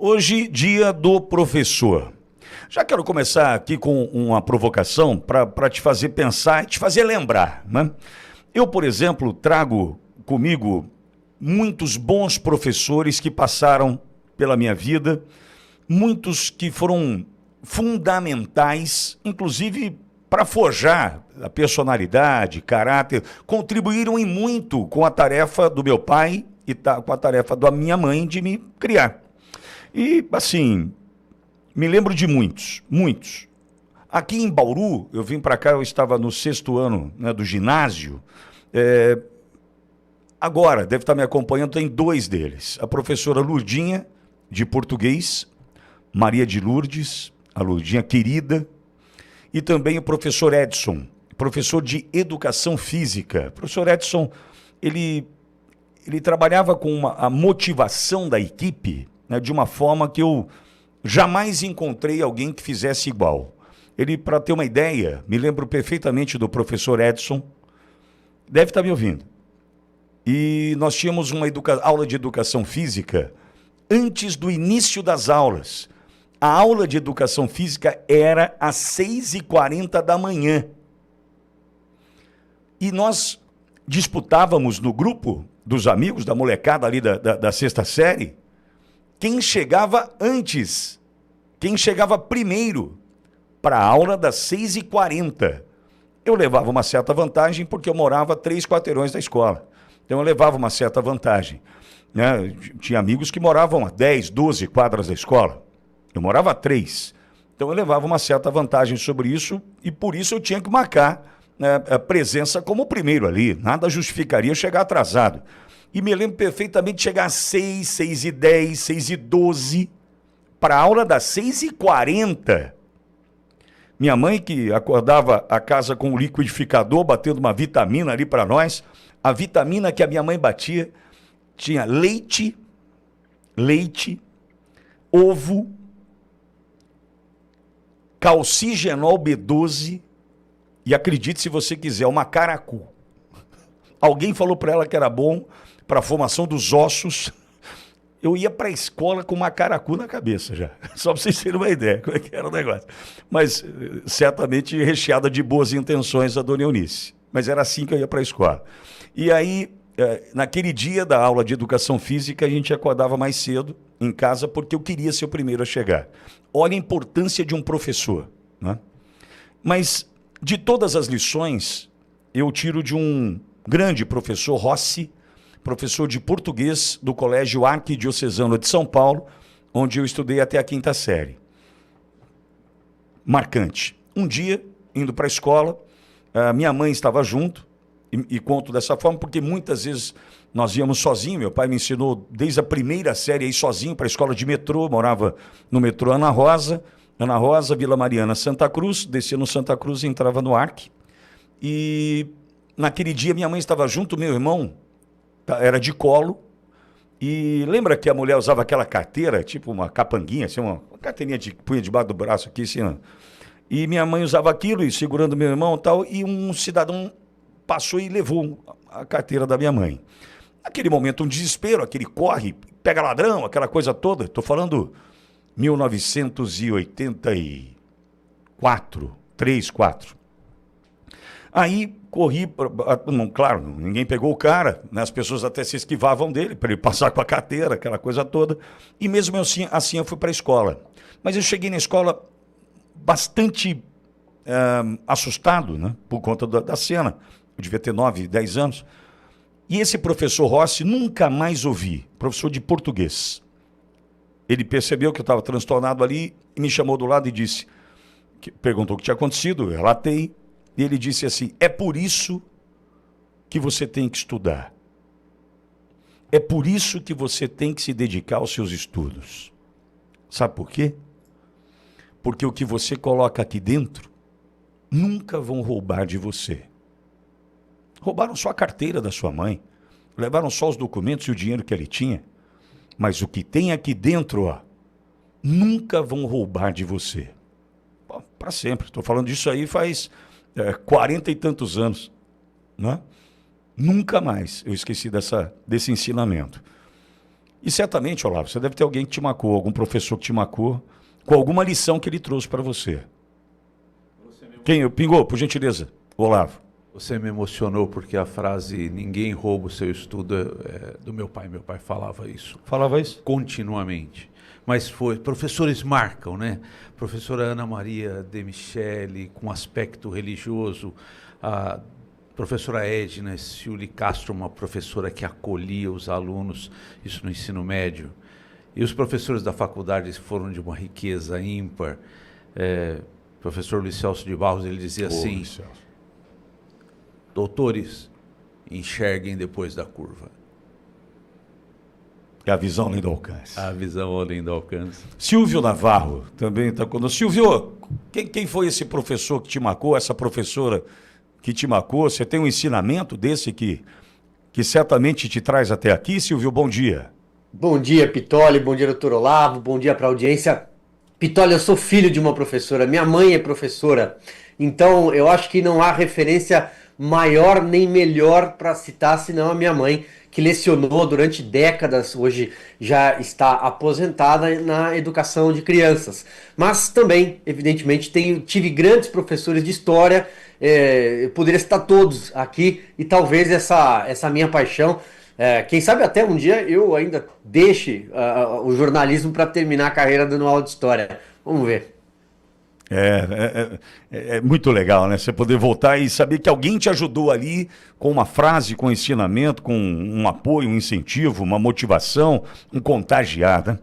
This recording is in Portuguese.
Hoje, dia do professor. Já quero começar aqui com uma provocação para te fazer pensar e te fazer lembrar, né? Eu, por exemplo, trago comigo muitos bons professores que passaram pela minha vida, muitos que foram fundamentais, inclusive para forjar a personalidade, caráter, contribuíram em muito com a tarefa do meu pai e com a tarefa da minha mãe de me criar. E, assim, me lembro de muitos. Aqui em Bauru, eu vim para cá, eu estava no 6º ano, né, do ginásio. Agora, deve estar me acompanhando, tem 2 deles. A professora Lurdinha, de português, Maria de Lourdes, a Lurdinha querida, e também o professor Edson, professor de educação física. O professor Edson, ele trabalhava com a motivação da equipe, né, de uma forma que eu jamais encontrei alguém que fizesse igual. Ele, para ter uma ideia, me lembro perfeitamente do professor Edson, deve estar me ouvindo. E nós tínhamos uma aula de educação física antes do início das aulas. A aula de educação física era às 6h40 da manhã. E nós disputávamos no grupo dos amigos, da molecada ali da 6ª série, quem chegava antes, quem chegava primeiro para a aula das 6h40. Eu levava uma certa vantagem porque eu morava a 3 quarteirões da escola. Então eu levava uma certa vantagem, né? Tinha amigos que moravam a 10, 12 quadras da escola. Eu morava a 3. Então eu levava uma certa vantagem sobre isso e por isso eu tinha que marcar, né, a presença como primeiro ali. Nada justificaria chegar atrasado. E me lembro perfeitamente de chegar às 6, 6h10, 6h12, para a aula das 6h40. Minha mãe, que acordava a casa com o liquidificador, batendo uma vitamina ali para nós. A vitamina que a minha mãe batia tinha leite, ovo, calcigenol B12 e, acredite se você quiser, uma caracu. Alguém falou para ela que era bom para a formação dos ossos. Eu ia para a escola com uma caracu na cabeça já. Só para vocês terem uma ideia como é que era o negócio. Mas certamente recheada de boas intenções a dona Eunice. Mas era assim que eu ia para a escola. E aí, naquele dia da aula de educação física, a gente acordava mais cedo em casa porque eu queria ser o primeiro a chegar. Olha a importância de um professor, né? Mas de todas as lições, eu tiro de um grande professor, Rossi, professor de português do Colégio Arquidiocesano de São Paulo, onde eu estudei até a 5ª série. Marcante. Um dia, indo para a escola, minha mãe estava junto, e conto dessa forma porque muitas vezes nós íamos sozinhos. Meu pai me ensinou desde a 1ª série a ir sozinho para a escola de metrô, morava no metrô Ana Rosa, Vila Mariana, Santa Cruz, descia no Santa Cruz e entrava no Arque. E naquele dia minha mãe estava junto, meu irmão era de colo, e lembra que a mulher usava aquela carteira, tipo uma capanguinha, assim, uma carteirinha de punha debaixo do braço aqui, assim, ó. E minha mãe usava aquilo, e segurando meu irmão e tal, e um cidadão passou e levou a carteira da minha mãe. Naquele momento, um desespero, aquele corre, pega ladrão, aquela coisa toda. Estou falando 1984, 3, 4. Aí corri, claro, ninguém pegou o cara, né? As pessoas até se esquivavam dele para ele passar com a carteira, aquela coisa toda. E mesmo assim eu fui para a escola. Mas eu cheguei na escola bastante assustado, né? Por conta da cena. Eu devia ter 9, 10 anos. E esse professor Rossi nunca mais ouvi, professor de português. Ele percebeu que eu estava transtornado ali e me chamou do lado e disse, perguntou o que tinha acontecido, eu relatei. E ele disse assim, é por isso que você tem que estudar. É por isso que você tem que se dedicar aos seus estudos. Sabe por quê? Porque o que você coloca aqui dentro, nunca vão roubar de você. Roubaram só a carteira da sua mãe, levaram só os documentos e o dinheiro que ele tinha. Mas o que tem aqui dentro, ó, nunca vão roubar de você. Para sempre. Estou falando disso aí faz 40 e tantos anos, né? Nunca mais eu esqueci desse ensinamento. E certamente, Olavo, você deve ter alguém que te marcou, algum professor que te marcou, com alguma lição que ele trouxe para você. Quem? Pingou, por gentileza. Olavo. Você me emocionou porque a frase "ninguém rouba o seu estudo" é do meu pai. Meu pai falava isso. Falava isso? Continuamente. Mas professores marcam, né? Professora Ana Maria de Michele, com aspecto religioso, a professora Edna Ciuli Castro, uma professora que acolhia os alunos, isso no ensino médio. E os professores da faculdade foram de uma riqueza ímpar. Professor Luiz Celso de Barros, ele dizia assim: doutores, enxerguem depois da curva. É a visão além do alcance. A visão além do alcance. Silvio Navarro também está conosco. Silvio, quem foi esse professor que te marcou, essa professora que te marcou? Você tem um ensinamento desse que certamente te traz até aqui? Silvio, bom dia. Bom dia, Pitoli, bom dia, doutor Olavo, bom dia para a audiência. Pitoli, eu sou filho de uma professora, minha mãe é professora, então eu acho que não há referência maior nem melhor para citar senão a minha mãe, que lecionou durante décadas, hoje já está aposentada na educação de crianças. Mas também, evidentemente, tive grandes professores de história, eu poderia citar todos aqui, e talvez essa minha paixão, quem sabe até um dia eu ainda deixe o jornalismo para terminar a carreira dando aula de história. Vamos ver. É muito legal, né? Você poder voltar e saber que alguém te ajudou ali com uma frase, com um ensinamento, com um apoio, um incentivo, uma motivação, um contagiar, né?